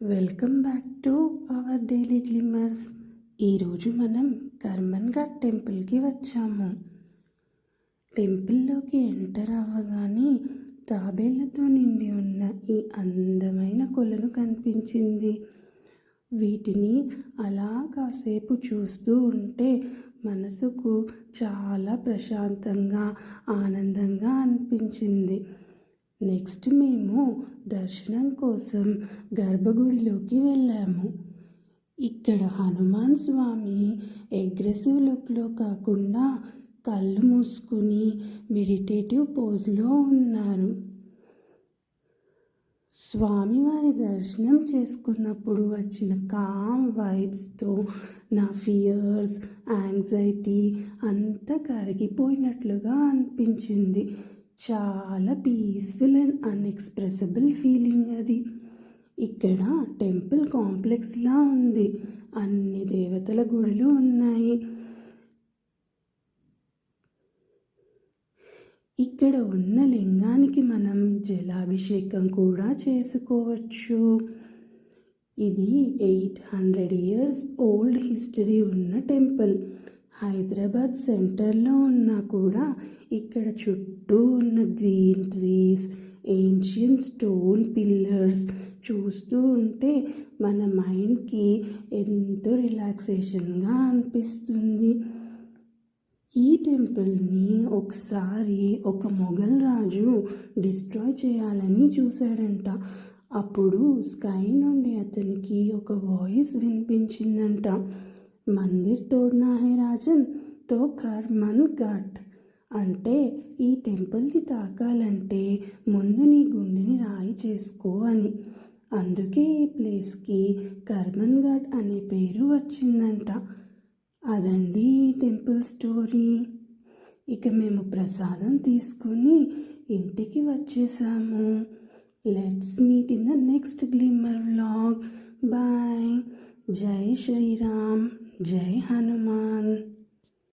Welcome back to our daily glimmers. ఈరోజు మనం కర్మన్ ఘాట్ టెంపుల్కి వచ్చాము. టెంపుల్లోకి ఎంటర్ అవ్వగానే తాబేళ్లతో నిండి ఉన్న ఈ అందమైన కొలను కనిపించింది. వీటిని అలా కాసేపు చూస్తూ ఉంటే మనసుకు చాలా ప్రశాంతంగా ఆనందంగా అనిపించింది. నెక్స్ట్ మేము దర్శనం కోసం గర్భగుడిలోకి వెళ్ళాము. ఇక్కడ హనుమాన్ స్వామి అగ్రెసివ్ లుక్లో కాకుండా కళ్ళు మూసుకుని మెడిటేటివ్ పోజ్లో ఉన్నారు. స్వామివారి దర్శనం చేసుకున్నప్పుడు వచ్చిన కామ్ వైబ్స్తో నా ఫియర్స్, యాంగ్జైటీ అంతా కరిగిపోయినట్లుగా అనిపించింది. చాలా పీస్ఫుల్ అండ్ అన్ఎక్స్ప్రెసిబుల్ ఫీలింగ్ అది. ఇక్కడ టెంపుల్ కాంప్లెక్స్లా ఉంది. అన్ని దేవతల గుడులు ఉన్నాయి. ఇక్కడ ఉన్న లింగానికి మనం జలాభిషేకం కూడా చేసుకోవచ్చు. ఇది 800 years ఓల్డ్ హిస్టరీ ఉన్న టెంపుల్. హైదరాబాద్ సెంటర్లో ఉన్నా కూడా ఇక్కడ చుట్టూ ఉన్న green trees, ancient stone pillars చూస్తూ ఉంటే మన మైండ్కి ఎంతో రిలాక్సేషన్గా అనిపిస్తుంది. ఈ టెంపుల్ని ఒకసారి ఒక మొఘల్ రాజు డిస్ట్రాయ్ చేయాలని చూశాడంట. అప్పుడు స్కై నుండి అతనికి ఒక వాయిస్ వినిపించిందంట. మందిర్ తోడ్నా హై రాజన్ తో కర్మన్ ఘాట్. అంటే ఈ టెంపుల్ని తాకాలంటే ముందు నీ గుండెని రాయి చేసుకో అని. అందుకే ఈ ప్లేస్కి కర్మన్ ఘాట్ అనే పేరు వచ్చిందంట. అదండి ఈ టెంపుల్ స్టోరీ. ఇక మేము ప్రసాదం తీసుకొని ఇంటికి వచ్చేసాము. Let's meet in the next glimmer vlog. Bye. జై శ్రీరామ్, జై హనుమాన్.